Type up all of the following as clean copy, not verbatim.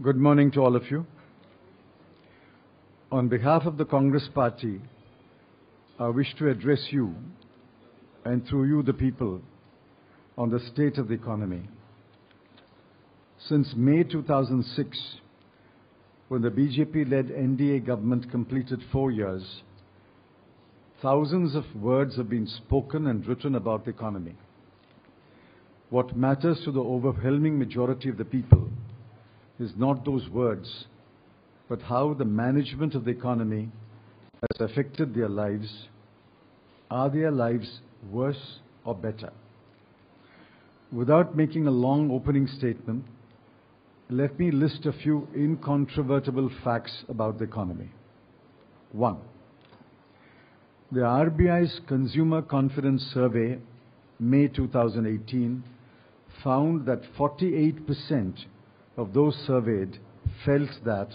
Good morning to all of you. On behalf of the Congress Party, I wish to address you and through you the people on the state of the economy. Since May 2006, when the BJP-led NDA government completed 4 years, thousands of words have been spoken and written about the economy. What matters to the overwhelming majority of the people is not those words, but how the management of the economy has affected their lives. Are their lives worse or better? Without making a long opening statement, let me list a few incontrovertible facts about the economy. 1. The RBI's Consumer Confidence Survey, May 2018, found that 48% of those surveyed felt that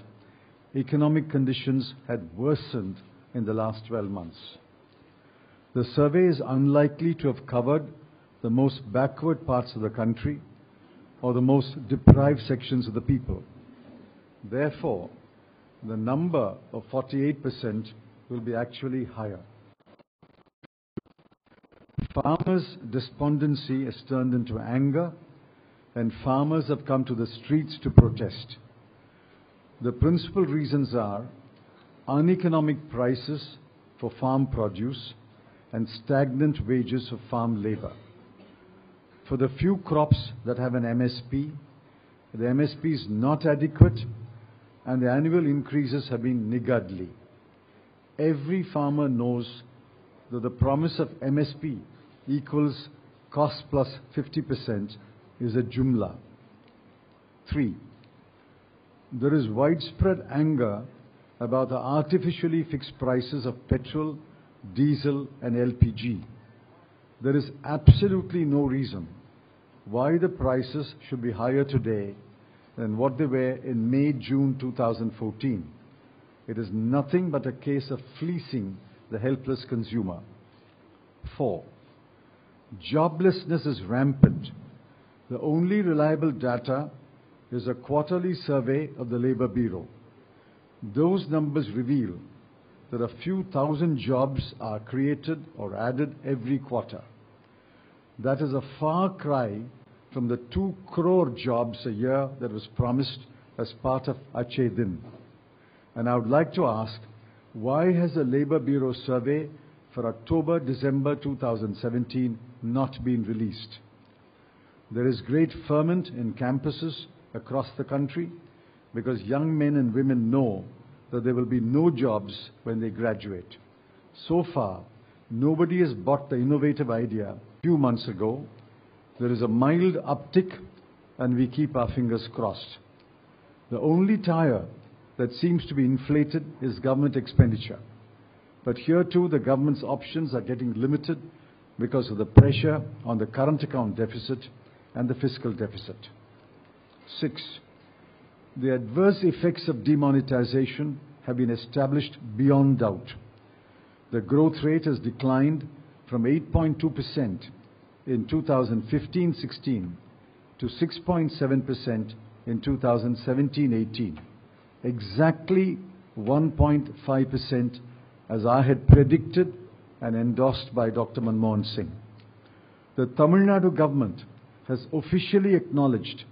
economic conditions had worsened in the last 12 months. The survey is unlikely to have covered the most backward parts of the country or the most deprived sections of the people. Therefore, the number of 48% will be actually higher. Farmers' despondency has turned into anger, and farmers have come to the streets to protest. The principal reasons are uneconomic prices for farm produce and stagnant wages of farm labor. For the few crops that have an MSP, the MSP is not adequate and the annual increases have been niggardly. Every farmer knows that the promise of MSP equals cost plus 50% is a jumla. 3. There is widespread anger about the artificially fixed prices of petrol, diesel and LPG. There is absolutely no reason why the prices should be higher today than what they were in May, June 2014. It is nothing but a case of fleecing the helpless consumer. 4. Joblessness is rampant. The only reliable data is a quarterly survey of the Labour Bureau. Those numbers reveal that a few thousand jobs are created or added every quarter. That is a far cry from the 2 crore jobs a year that was promised as part of Achhe Din. And I would like to ask, why has the Labour Bureau survey for October-December 2017 not been released? There is great ferment in campuses across the country because young men and women know that there will be no jobs when they graduate. So far, nobody has bought the innovative idea. A few months ago, there is a mild uptick and we keep our fingers crossed. The only tire that seems to be inflated is government expenditure. But here too, the government's options are getting limited because of the pressure on the current account deficit and the fiscal deficit. 6. The adverse effects of demonetization have been established beyond doubt. The growth rate has declined from 8.2% in 2015-16 to 6.7% in 2017-18. Exactly 1.5% as I had predicted and endorsed by Dr. Manmohan Singh. The Tamil Nadu government has officially acknowledged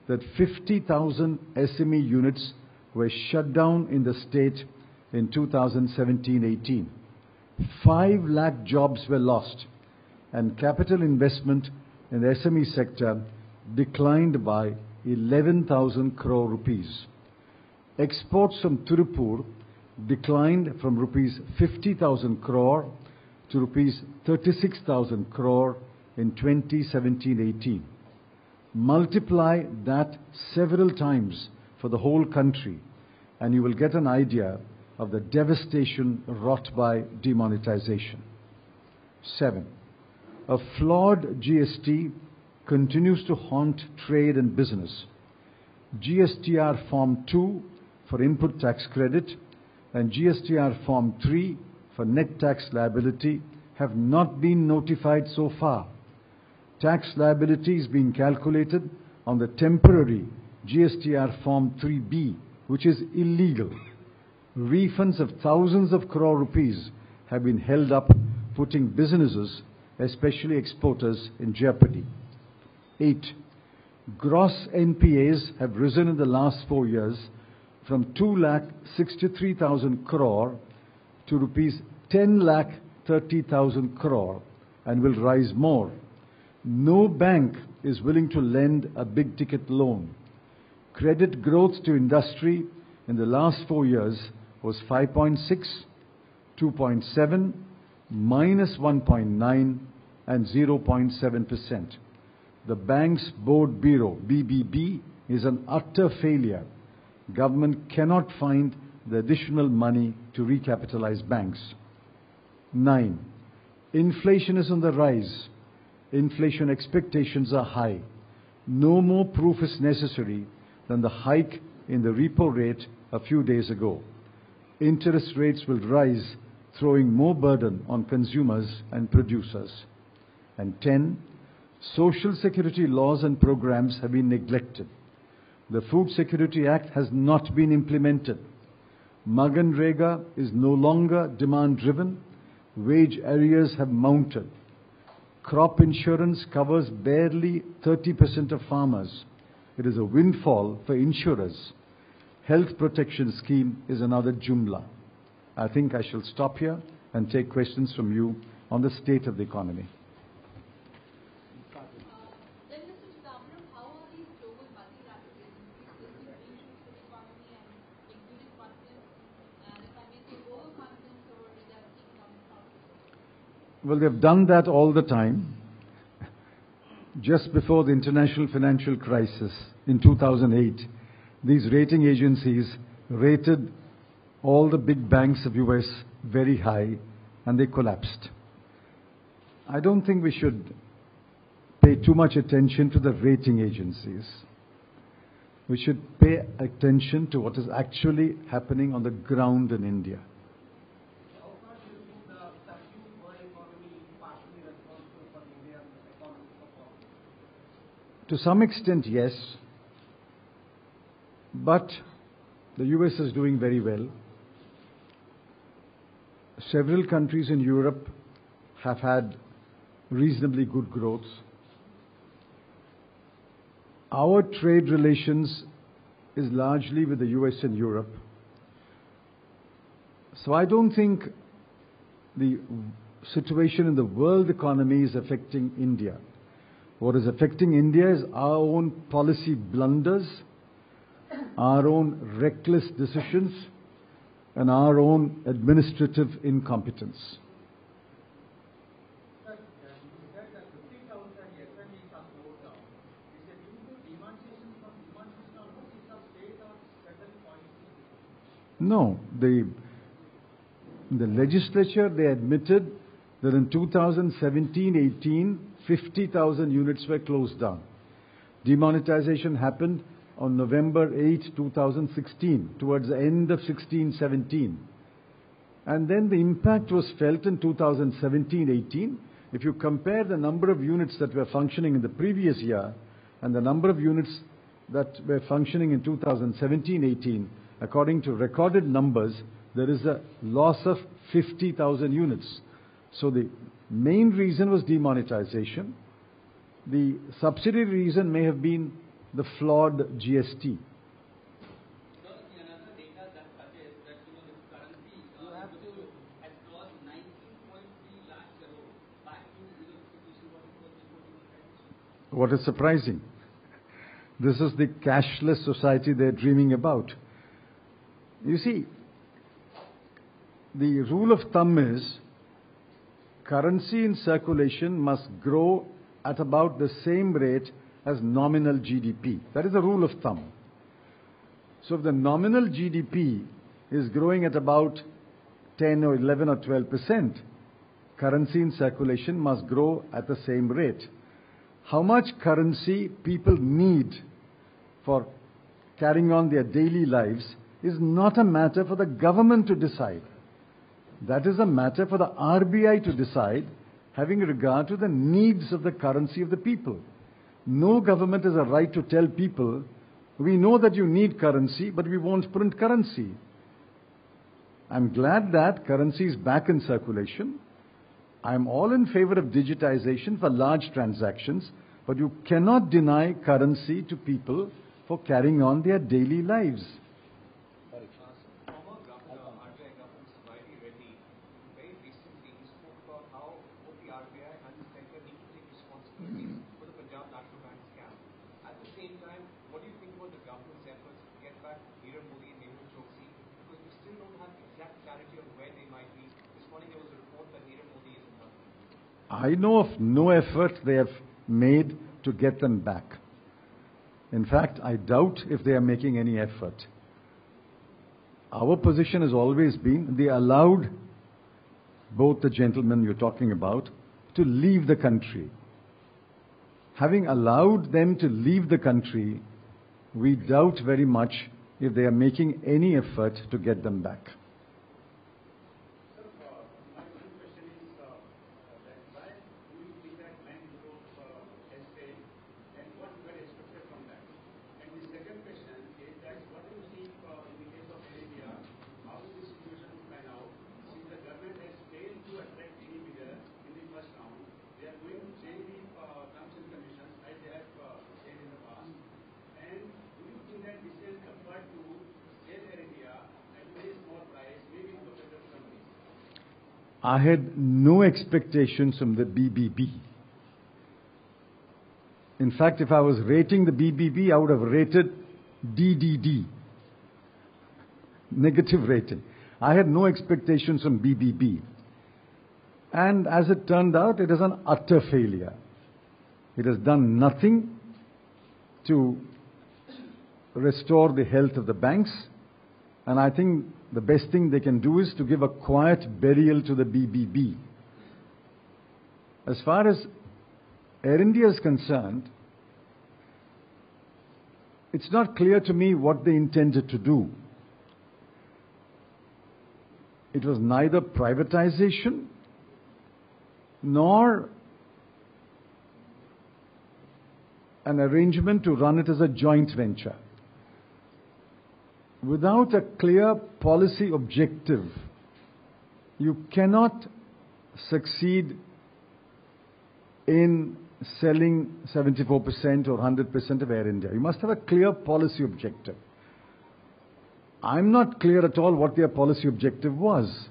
that 50,000 SME units were shut down in the state in 2017-18. 5 lakh jobs were lost and capital investment in the SME sector declined by 11,000 crore rupees. Exports from Tirupur declined from rupees 50,000 crore to rupees 36,000 crore in 2017-18. Multiply that several times for the whole country and you will get an idea of the devastation wrought by demonetization. 7. A flawed GST continues to haunt trade and business. GSTR Form 2 for input tax credit and GSTR Form 3 for net tax liability have not been notified so far. Tax liability is being calculated on the temporary GSTR Form 3B, which is illegal. Refunds of thousands of crore rupees have been held up, putting businesses, especially exporters, in jeopardy. 8. Gross NPAs have risen in the last 4 years from 2,63,000 crore to rupees 10,30,000 crore and will rise more. No bank is willing to lend a big ticket loan. Credit growth to industry in the last 4 years was 5.6, 2.7, -1.9 and 0.7%. The Banks Board Bureau, BBB, is an utter failure. Government cannot find the additional money to recapitalize banks. 9. Inflation is on the rise. Inflation expectations are high. No more proof is necessary than the hike in the repo rate a few days ago. Interest rates will rise, throwing more burden on consumers and producers. And 10. Social security laws and programs have been neglected. The Food Security Act has not been implemented. Maganrega is no longer demand-driven. Wage arrears have mounted. Crop insurance covers barely 30% of farmers. It is a windfall for insurers. Health protection scheme is another jumla. I think I shall stop here and take questions from you on the state of the economy. Then, Mr. Chidambaram, how are these global multilateral agencies listening to issues for the economy and including confidence, and if I may say overconfidence or is that economic confidence? Well, they've done that all the time. Just before the international financial crisis in 2008, these rating agencies rated all the big banks of US very high, and they collapsed. I don't think we should pay too much attention to the rating agencies. We should pay attention to what is actually happening on the ground in India. How far do you think the subdued world economy is partially responsible for India's economic performance? To some extent, yes. But the US is doing very well. Several countries in Europe have had reasonably good growth. Our trade relations is largely with the US and Europe. So I don't think the situation in the world economy is affecting India. What is affecting India is our own policy blunders, our own reckless decisions, and our own administrative incompetence. Sir, you said that 50,000 SMEs are closed down. Is it due to demonstration onwards? Is some state or certain policy? No, the legislature, they admitted that in 2017-18, 50,000 units were closed down. Demonetization happened on November 8, 2016, towards the end of 16-17. And then the impact was felt in 2017-18. If you compare the number of units that were functioning in the previous year and the number of units that were functioning in 2017-18, according to recorded numbers, there is a loss of 50,000 units. So the main reason was demonetization. The subsidiary reason may have been the flawed GST. Another data that suggests that the currency has crossed 19.3 lakh crore back to the situation what it was before. What is surprising? This is the cashless society they're dreaming about. You see, the rule of thumb is currency in circulation must grow at about the same rate as nominal GDP. That is the rule of thumb. So if the nominal GDP is growing at about 10 or 11 or 12%, currency in circulation must grow at the same rate. How much currency people need for carrying on their daily lives is not a matter for the government to decide. That is a matter for the RBI to decide, having regard to the needs of the currency of the people. No government has a right to tell people We know that you need currency, but we won't print currency. I'm glad that currency is back in circulation. I'm all in favor of digitization for large transactions, but you cannot deny currency to people for carrying on their daily lives. Former governor, RBI governor, Vaidi Reddy, very recently he spoke about how both the RBI and the center need to take responsibility for the Punjab National Bank scam. At the same time, what do you think about the government's efforts to get back Nirav Modi and Mehul Choksi? Because we still don't have exact clarity on where they might be. This morning there was a report that Nirav Modi is in London. I know of no effort they have made to get them back. In fact, I doubt if they are making any effort. Our position has always been they allowed both the gentlemen you're talking about to leave the country. Having allowed them to leave the country, we doubt very much if they are making any effort to get them back. Sir, my one question is that why do you think that bank growth has failed and what you had expected from that? And the second question is that what do you see in the case of India, how is the situation to pan out since the government has failed to attract any bidder in the first round? They are going to change the terms and conditions as they have said in the past. And do you think that this is compared to sell Air India at a very small price, maybe to a better company? I had no expectations from the BBB. In fact, if I was rating the BBB, I would have rated DDD. Negative rating. I had no expectations from BBB. And as it turned out, it is an utter failure. It has done nothing to restore the health of the banks. And I think the best thing they can do is to give a quiet burial to the BBB. As far as Air India is concerned, it's not clear to me what they intended to do. It was neither privatization nor an arrangement to run it as a joint venture. Without a clear policy objective, you cannot succeed in selling 74% or 100% of Air India. You must have a clear policy objective. I'm not clear at all what their policy objective was.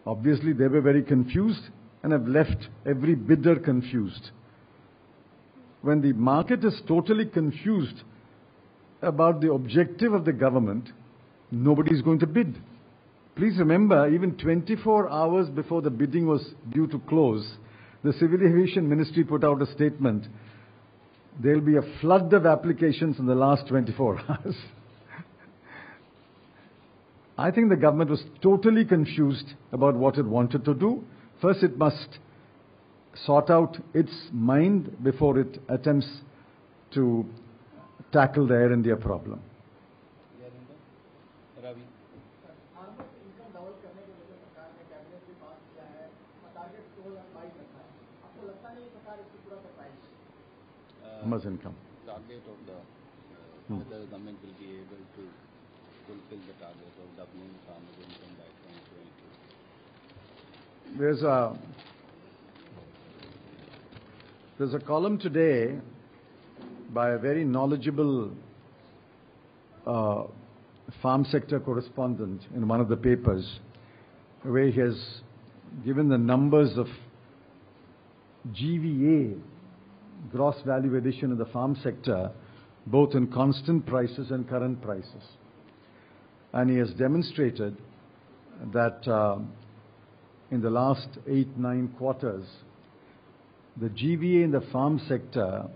Obviously, they were very confused and have left every bidder confused. When the market is totally confused about the objective of the government, nobody is going to bid. Please remember, even 24 hours before the bidding was due to close, the Civil Aviation Ministry put out a statement. There will be a flood of applications in the last 24 hours. I think the government was totally confused about what it wanted to do. First, it must sort out its mind before it attempts to tackle the Air India problem. आर्थिक income double करने के लिए सरकार ने cabinet में पास किया है और टारगेट 2022 रखा है. आपको लगता नहीं सरकार इसको पूरा कर पाएगी? How much income? Target of the whether the government will be able to fulfill the target of doubling farmers' income by 2022. There's a column today by a very knowledgeable farm sector correspondent in one of the papers, where he has given the numbers of GVA, gross value addition in the farm sector, both in constant prices and current prices. And he has demonstrated that in the last 8-9 quarters, the GVA in the farm sector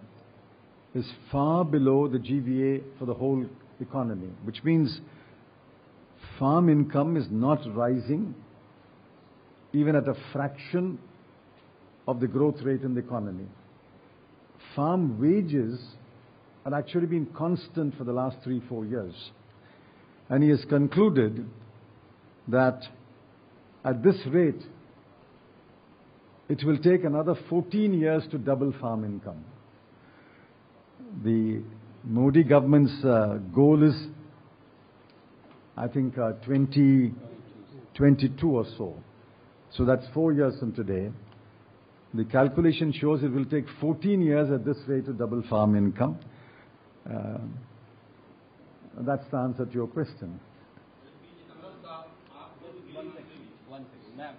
is far below the GVA for the whole economy, which means farm income is not rising even at a fraction of the growth rate in the economy. Farm wages have actually been constant for the last 3-4 years. And he has concluded that at this rate, it will take another 14 years to double farm income. The Modi government's goal is, I think, 2022 or so. So that's 4 years from today. The calculation shows it will take 14 years at this rate to double farm income. That's the answer to your question. One second, ma'am.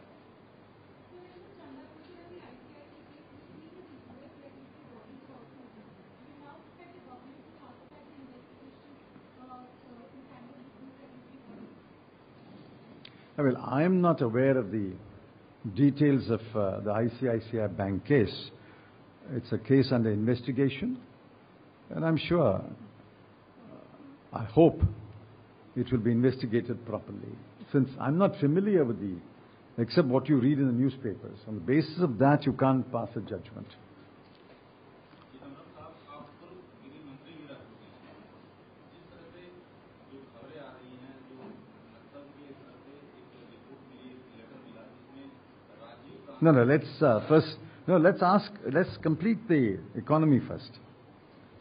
Well, I am not aware of the details of the ICICI Bank case. It's a case under investigation, and I'm sure, I hope, it will be investigated properly. Since I'm not familiar with except what you read in the newspapers. On the basis of that, you can't pass a judgment. No, let's complete the economy first.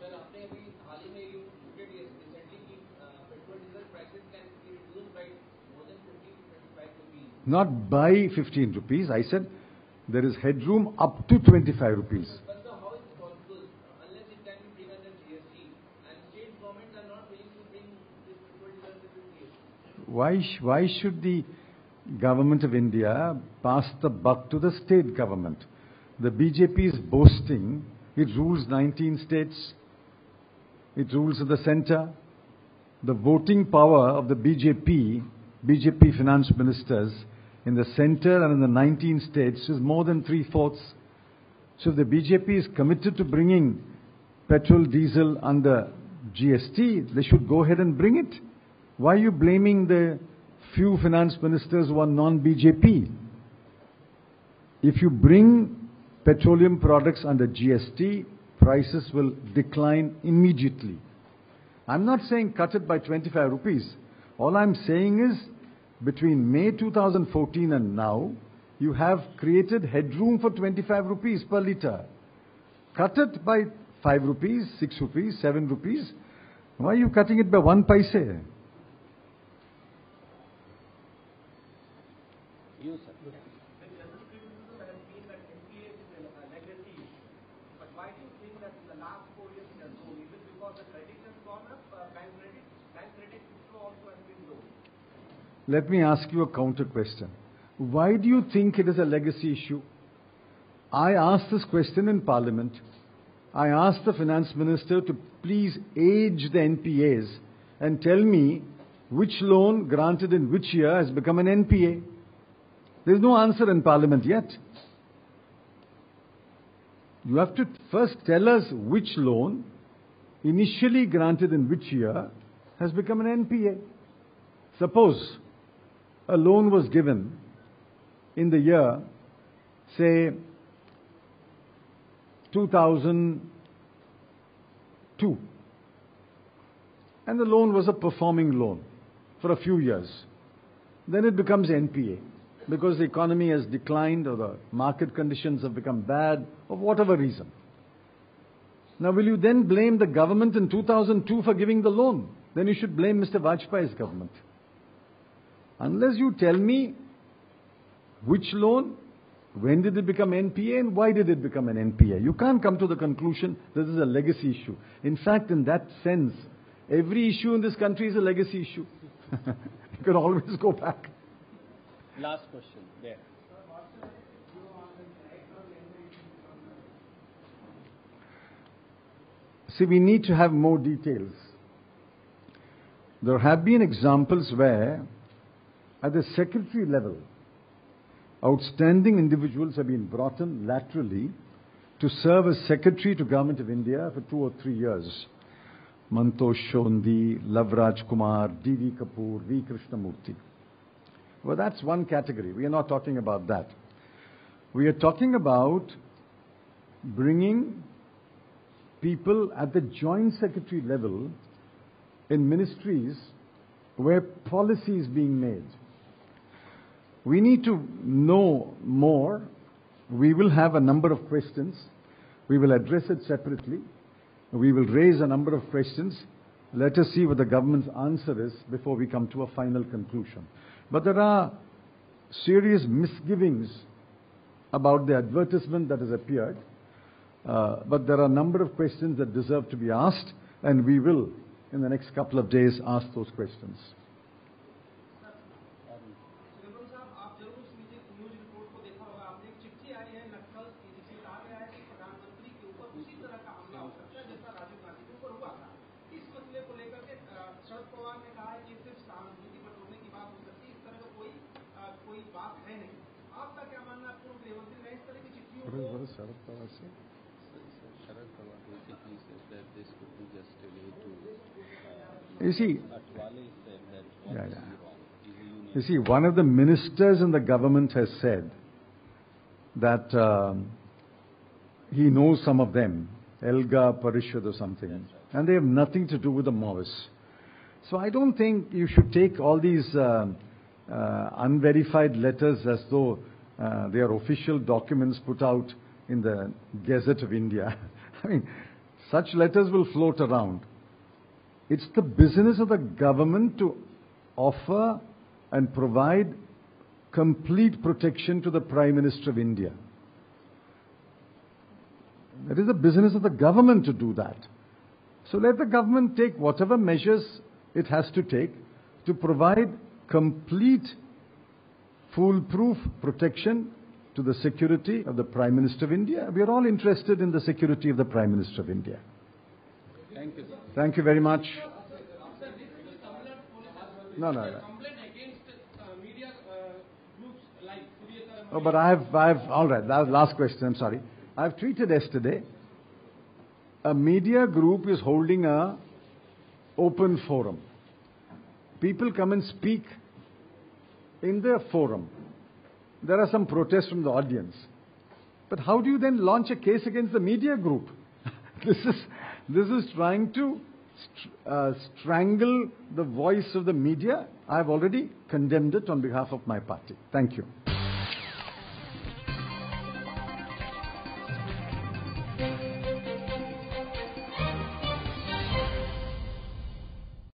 Sir, आपने अभी हाल ही में you reported recently कि petrol diesel prices can be reduced by more than 15 to 25 rupees. Not by 15 rupees. I said there is headroom up to 25 rupees. But sir, how is it possible unless it can be bring under GST and state governments are not willing to bring this petrol diesel to GST? Why should the government of India pass the buck to the state government? The BJP is boasting it rules 19 states. It rules at the center. The voting power of the BJP finance ministers in the center and in the 19 states is more than 3/4. So if the BJP is committed to bringing petrol, diesel under GST, they should go ahead and bring it. Why are you blaming the few finance ministers who are non-BJP? If you bring petroleum products under GST, prices will decline immediately. I'm not saying cut it by 25 rupees. All I'm saying is, between May 2014 and now, you have created headroom for 25 rupees per litre. Cut it by 5 rupees, 6 rupees, 7 rupees. Why are you cutting it by 1 paise? You, sir. Let me ask you a counter question. Why do you think it is a legacy issue? I asked this question in Parliament. I asked the Finance Minister to please age the NPAs and tell me which loan granted in which year has become an NPA. There's no answer in Parliament yet. You have to first tell us which loan, initially granted in which year, has become an NPA. Suppose a loan was given in the year, say, 2002. And the loan was a performing loan for a few years. Then it becomes NPA because the economy has declined or the market conditions have become bad or whatever reason. Now, will you then blame the government in 2002 for giving the loan? Then you should blame Mr. Vajpayee's government. Unless you tell me which loan, when did it become NPA and why did it become an NPA? You can't come to the conclusion this is a legacy issue. In fact, in that sense, every issue in this country is a legacy issue. You can always go back. Last question, there. See, we need to have more details. There have been examples where, at the secretary level, outstanding individuals have been brought in laterally to serve as secretary to Government of India for 2 or 3 years. Mantosh Shondi, Lavraj Kumar, D.V. Kapoor, V. Krishnamurti. Well, that's one category. We are not talking about that. We are talking about bringing people at the joint secretary level in ministries where policy is being made. We need to know more. We will have a number of questions. We will address it separately. We will raise a number of questions. Let us see what the government's answer is before we come to a final conclusion. But there are serious misgivings about the advertisement that has appeared. But there are a number of questions that deserve to be asked, and we will, in the next couple of days, ask those questions. Chidambaram साहब, आप जरूर उस news report को देखा होगा आपने। एक चिट्ठी आई है नक्सल की जिसमें कहा गया है कि प्रधानमंत्री के ऊपर उसी तरह का हमला हो सकता है जैसा राजीव गांधी के ऊपर हुआ था। इस मसले को लेकर के शरद पवार ने कहा है कि सिर्फ सहानुभूति बटोरने की बात हो सकती है, इस तरह का कोई बात है नहीं। आपका क्या मानना है? पूर्व गृहमंत्री ने इस तरह की चिट्ठियों को Sharad Pawar said? Sharad Pawar basically said that this could be just a way to. You see, Atwale said that what Yeah, is yeah. wrong. Is a union. You see, one of the ministers in the government has said that he knows some of them, Elga Parishad or something, and they have nothing to do with the Maoists. So I don't think you should take all these unverified letters as though they are official documents put out in the Gazette of India. I mean, such letters will float around. It's the business of the government to offer and provide complete protection to the Prime Minister of India. It is the business of the government to do that. So let the government take whatever measures it has to take to provide complete, foolproof protection to the security of the Prime Minister of India. We are all interested in the security of the Prime Minister of India. Thank you, sir. Thank you very much. No. complaint against media groups like Surya Oh, but I've all right. That was the last question. I'm sorry. I've tweeted yesterday. A media group is holding a open forum. People come and speak in their forum. There are some protests from the audience. But how do you then launch a case against the media group? This is trying to strangle the voice of the media. I've already condemned it on behalf of my party. Thank you.